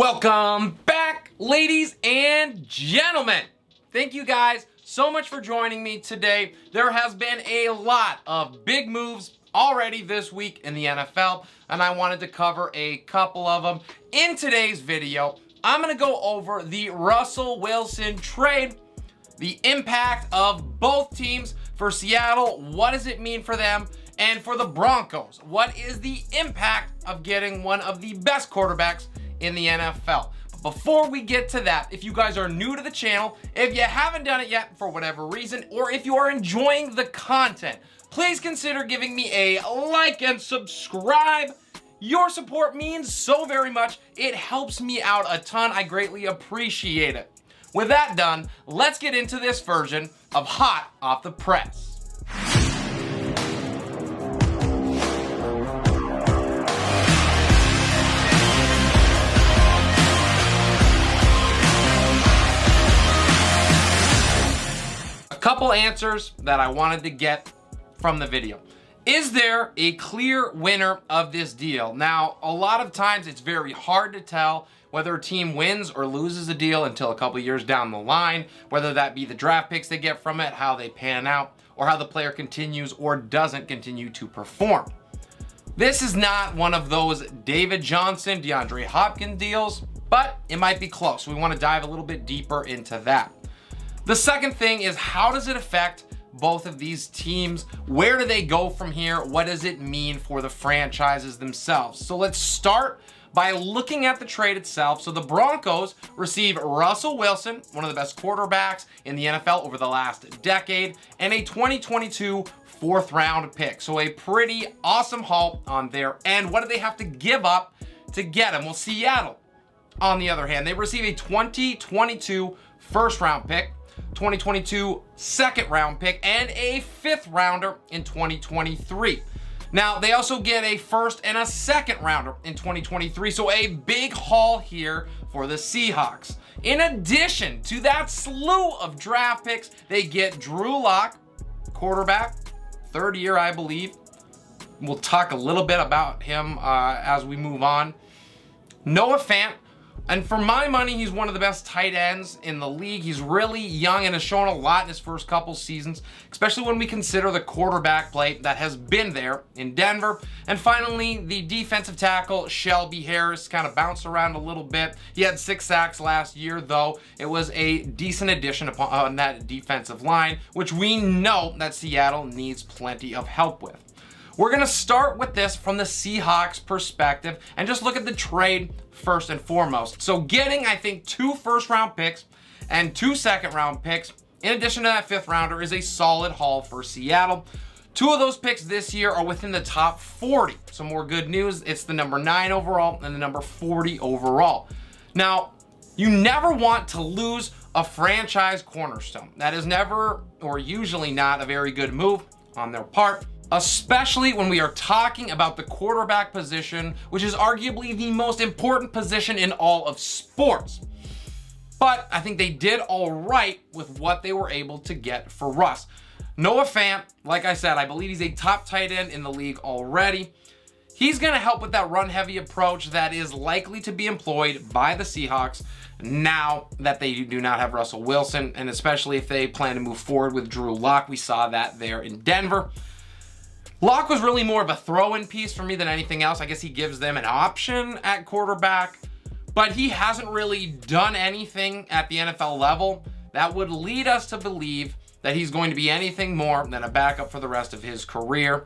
Welcome back, ladies and gentlemen. Thank you guys so much for joining me today. There has been a lot of big moves already this week in the NFL, and I wanted to cover a couple of them. In today's video, I'm going to go over the Russell Wilson trade, the impact of both teams. For Seattle, what does it mean for them? And for the Broncos, what is the impact of getting one of the best quarterbacks in the NFL? But before we get to that, if you guys are new to the channel, if you haven't done it yet for whatever reason, or if you are enjoying the content, please consider giving me a like and subscribe. Your support means so very much. It helps me out a ton. I greatly appreciate it. With that done, let's get into this version of Hot Off the Press. A couple answers that I wanted to get from the video. Is there a clear winner of this deal? Now, a lot of times it's very hard to tell whether a team wins or loses a deal until a couple years down the line, whether that be the draft picks they get from it, how they pan out, or how the player continues or doesn't continue to perform. This is not one of those David Johnson, DeAndre Hopkins deals, but it might be close. We want to dive a little bit deeper into that. The second thing is, how does it affect both of these teams? Where do they go from here? What does it mean for the franchises themselves? So let's start by looking at the trade itself. So the Broncos receive Russell Wilson, one of the best quarterbacks in the NFL over the last decade, and a 2022 fourth round pick. So a pretty awesome haul on their end. What do they have to give up to get him? Well, Seattle, on the other hand, they receive a 2022 first round pick, 2022 second round pick, and a fifth rounder in 2023. Now, they also get a first and a second rounder in 2023, so a big haul here for the Seahawks. In addition to that slew of draft picks, they get Drew Lock, quarterback, third year, I believe. We'll talk a little bit about him as we move on. Noah Fant. And for my money, he's one of the best tight ends in the league. He's really young and has shown a lot in his first couple seasons, especially when we consider the quarterback play that has been there in Denver. And finally, the defensive tackle, Shelby Harris, kind of bounced around a little bit. He had 6 sacks last year, though. It was a decent addition on that defensive line, which we know that Seattle needs plenty of help with. We're going to start with this from the Seahawks perspective and just look at the trade first and foremost. So getting, I think, 2 first-round picks and 2 second-round picks, in addition to that fifth rounder, is a solid haul for Seattle. 2 of those picks this year are within the top 40. Some more good news, it's the number 9 overall and the number 40 overall. Now, you never want to lose a franchise cornerstone. That is never, or usually not, a very good move on their part, especially when we are talking about the quarterback position, which is arguably the most important position in all of sports. But I think they did all right with what they were able to get for Russ. Noah Fant, like I said, I believe he's a top tight end in the league already. He's going to help with that run-heavy approach that is likely to be employed by the Seahawks now that they do not have Russell Wilson, and especially if they plan to move forward with Drew Lock. We saw that there in Denver. Lock was really more of a throw-in piece for me than anything else. I guess he gives them an option at quarterback, but he hasn't really done anything at the NFL level that would lead us to believe that he's going to be anything more than a backup for the rest of his career.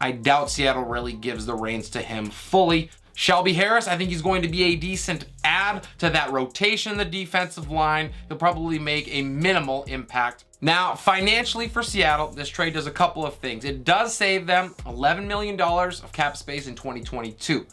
I doubt Seattle really gives the reins to him fully. Shelby Harris, I think he's going to be a decent add to that rotation in the defensive line. He'll probably make a minimal impact. Now, financially for Seattle, this trade does a couple of things. It does save them $11 million of cap space in 2022.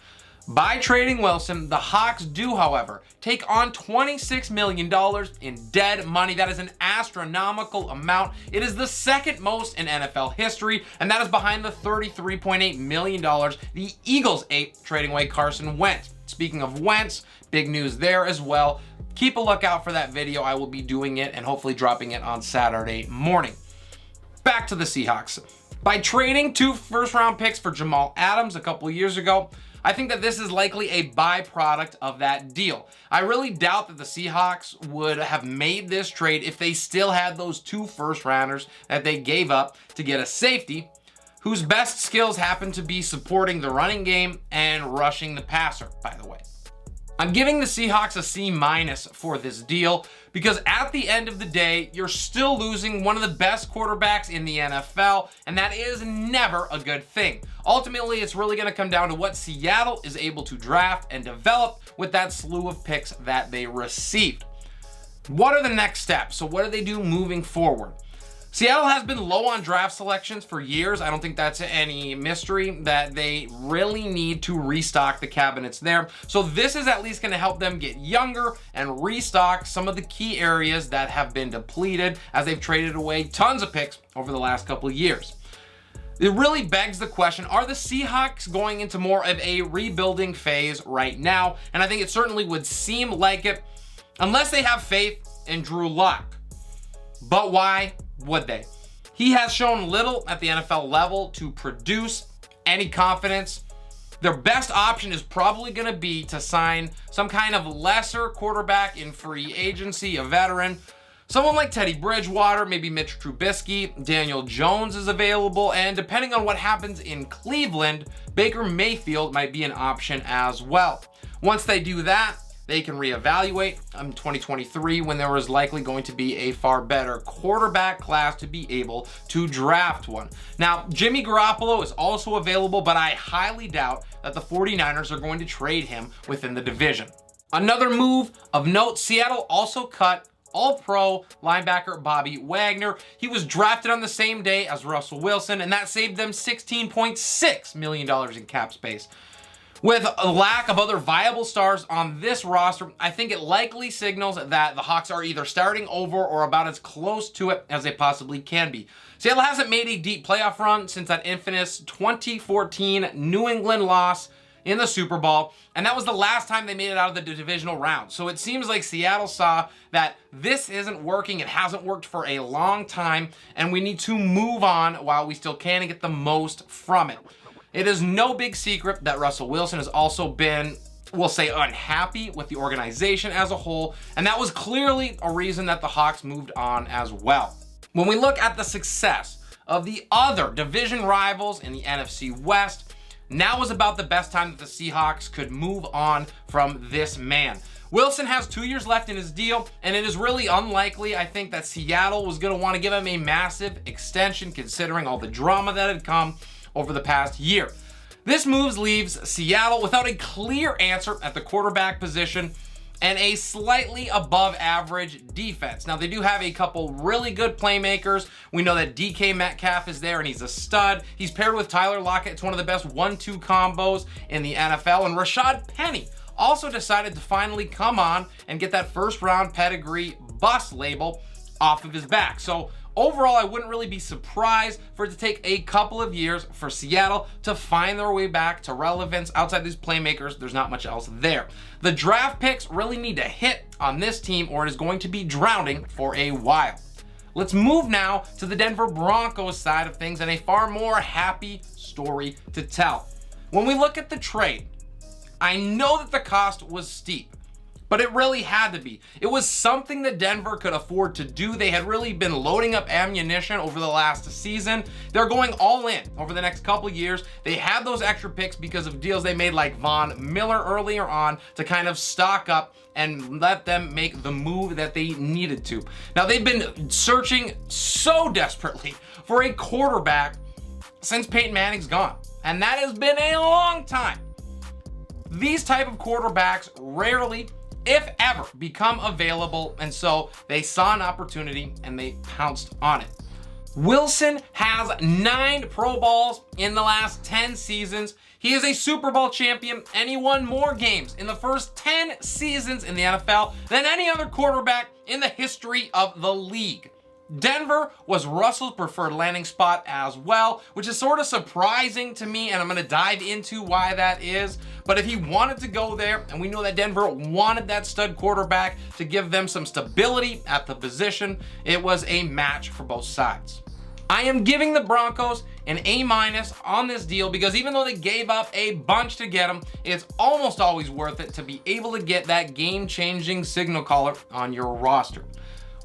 By trading Wilson, the Hawks do, however, take on $26 million in dead money. That is an astronomical amount. It is the second most in NFL history, and that is behind the $33.8 million the Eagles ate trading away Carson Wentz. Speaking of Wentz, big news there as well. Keep a lookout for that video. I will be doing it and hopefully dropping it on Saturday morning. Back to the Seahawks. By trading 2 first-round picks for Jamal Adams a couple years ago, I think that this is likely a byproduct of that deal. I really doubt that the Seahawks would have made this trade if they still had those 2 first-rounders that they gave up to get a safety whose best skills happen to be supporting the running game and rushing the passer, by the way. I'm giving the Seahawks a C- for this deal because at the end of the day, you're still losing one of the best quarterbacks in the NFL, and that is never a good thing. Ultimately, it's really going to come down to what Seattle is able to draft and develop with that slew of picks that they received. What are the next steps? So what do they do moving forward? Seattle has been low on draft selections for years. I don't think that's any mystery that they really need to restock the cabinets there. So this is at least going to help them get younger and restock some of the key areas that have been depleted as they've traded away tons of picks over the last couple of years. It really begs the question, are the Seahawks going into more of a rebuilding phase right now? And I think it certainly would seem like it, unless they have faith in Drew Lock. But why would they? He has shown little at the NFL level to produce any confidence. Their best option is probably going to be to sign some kind of lesser quarterback in free agency, a veteran. Someone like Teddy Bridgewater, maybe Mitch Trubisky, Daniel Jones is available, and depending on what happens in Cleveland, Baker Mayfield might be an option as well. Once they do that, they can reevaluate in 2023 when there was likely going to be a far better quarterback class to be able to draft one. Now, Jimmy Garoppolo is also available, but I highly doubt that the 49ers are going to trade him within the division. Another move of note, Seattle also cut All-Pro linebacker Bobby Wagner. He was drafted on the same day as Russell Wilson, and that saved them $16.6 million in cap space. With a lack of other viable stars on this roster, I think it likely signals that the Hawks are either starting over or about as close to it as they possibly can be. Seattle hasn't made a deep playoff run since that infamous 2014 New England loss in the Super Bowl, and that was the last time they made it out of the divisional round. So it seems like Seattle saw that this isn't working, it hasn't worked for a long time, and we need to move on while we still can and get the most from it. It is no big secret that Russell Wilson has also been, we'll say, unhappy with the organization as a whole, and that was clearly a reason that the Hawks moved on as well. When we look at the success of the other division rivals in the NFC West, now is about the best time that the Seahawks could move on from this man. Wilson has 2 years left in his deal, and it is really unlikely, I think, that Seattle was going to want to give him a massive extension considering all the drama that had come over the past year. This move leaves Seattle without a clear answer at the quarterback position and a slightly above average defense. Now, they do have a couple really good playmakers. We know that DK Metcalf is there and he's a stud. He's paired with Tyler Lockett. It's one of the best 1-2 combos in the NFL. And Rashad Penny also decided to finally come on and get that first round pedigree bust label off of his back. So overall, I wouldn't really be surprised for it to take a couple of years for Seattle to find their way back to relevance. Outside these playmakers, there's not much else there. The draft picks really need to hit on this team or it is going to be drowning for a while. Let's move now to the Denver Broncos side of things and a far more happy story to tell. When we look at the trade, I know that the cost was steep, but it really had to be. It was something that Denver could afford to do. They had really been loading up ammunition over the last season. They're going all in over the next couple years. They had those extra picks because of deals they made like Von Miller earlier on to kind of stock up and let them make the move that they needed to. Now, they've been searching so desperately for a quarterback since Peyton Manning's gone, and that has been a long time. These type of quarterbacks rarely, if ever, become available, and so they saw an opportunity and they pounced on it. Wilson has 9 Pro Bowls in the last 10 seasons. He is a Super Bowl champion, and he won more games in the first 10 seasons in the NFL than any other quarterback in the history of the league. Denver was Russell's preferred landing spot as well, which is sort of surprising to me, and I'm going to dive into why that is. But if he wanted to go there, and we know that Denver wanted that stud quarterback to give them some stability at the position, it was a match for both sides. I am giving the Broncos an A- on this deal, because even though they gave up a bunch to get him, it's almost always worth it to be able to get that game-changing signal caller on your roster.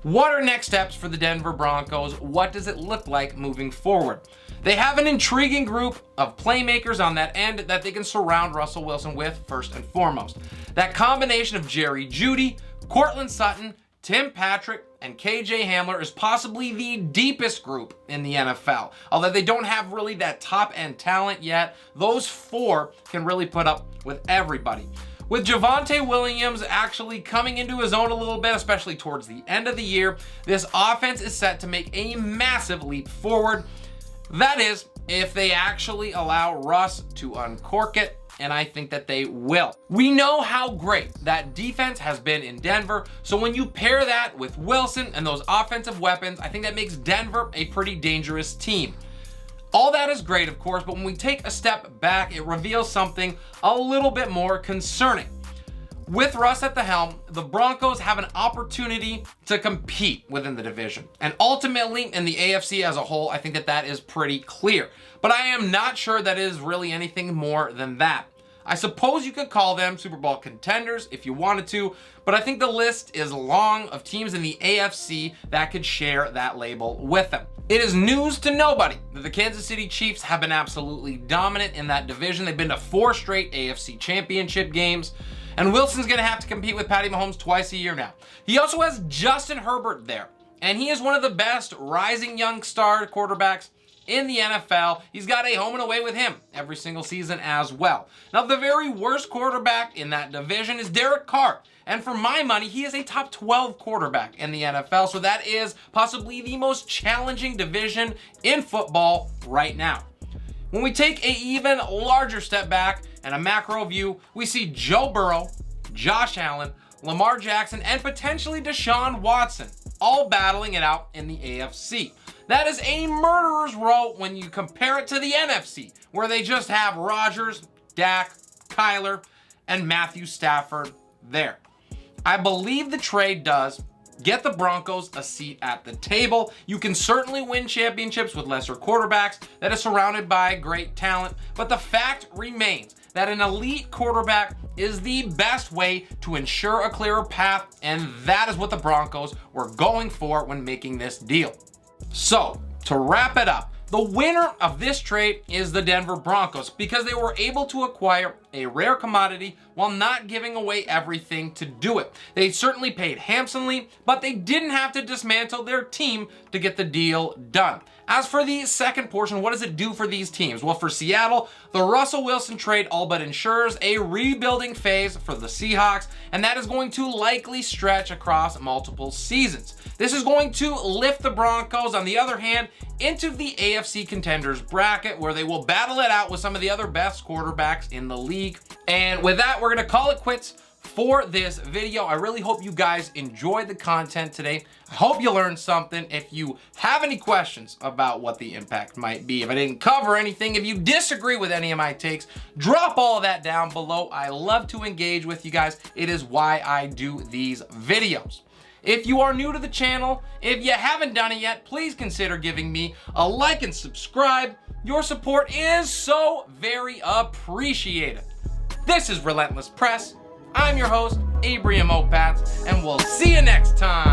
What are next steps for the Denver Broncos? What does it look like moving forward? They have an intriguing group of playmakers on that end that they can surround Russell Wilson with, first and foremost. That combination of Jerry Jeudy, Courtland Sutton, Tim Patrick, and KJ Hamler is possibly the deepest group in the NFL. Although they don't have really that top-end talent yet, those four can really put up with everybody. With Javonte Williams actually coming into his own a little bit, especially towards the end of the year, this offense is set to make a massive leap forward. That is, if they actually allow Russ to uncork it, and I think that they will. We know how great that defense has been in Denver, so when you pair that with Wilson and those offensive weapons, I think that makes Denver a pretty dangerous team. All that is great, of course, but when we take a step back, it reveals something a little bit more concerning. With Russ at the helm, the Broncos have an opportunity to compete within the division. And ultimately, in the AFC as a whole, I think that that is pretty clear. But I am not sure that it is really anything more than that. I suppose you could call them Super Bowl contenders if you wanted to, but I think the list is long of teams in the AFC that could share that label with them. It is news to nobody that the Kansas City Chiefs have been absolutely dominant in that division. They've been to 4 straight AFC championship games. And Wilson's going to have to compete with Patty Mahomes twice a year now. He also has Justin Herbert there. And he is one of the best rising young star quarterbacks in the NFL. He's got a home and away with him every single season as well. Now, the very worst quarterback in that division is Derek Carr. And for my money, he is a top 12 quarterback in the NFL. So that is possibly the most challenging division in football right now. When we take an even larger step back and a macro view, we see Joe Burrow, Josh Allen, Lamar Jackson, and potentially Deshaun Watson all battling it out in the AFC. That is a murderer's row when you compare it to the NFC, where they just have Rodgers, Dak, Kyler, and Matthew Stafford there. I believe the trade does get the Broncos a seat at the table. You can certainly win championships with lesser quarterbacks that are surrounded by great talent, but the fact remains that an elite quarterback is the best way to ensure a clearer path, and that is what the Broncos were going for when making this deal. So, to wrap it up, the winner of this trade is the Denver Broncos because they were able to acquire a rare commodity while not giving away everything to do it. They certainly paid handsomely, but they didn't have to dismantle their team to get the deal done. As for the second portion, what does it do for these teams? Well, for Seattle, the Russell Wilson trade all but ensures a rebuilding phase for the Seahawks, and that is going to likely stretch across multiple seasons. This is going to lift the Broncos, on the other hand, into the AFC contenders bracket, where they will battle it out with some of the other best quarterbacks in the league. And with that, we're going to call it quits for this video. I really hope you guys enjoyed the content today. I hope you learned something. If you have any questions about what the impact might be, if I didn't cover anything, if you disagree with any of my takes, drop all of that down below. I love to engage with you guys. It is why I do these videos. If you are new to the channel, if you haven't done it yet, please consider giving me a like and subscribe. Your support is so very appreciated. This is Relentless Press. I'm your host, Abraham Opatz, and we'll see you next time.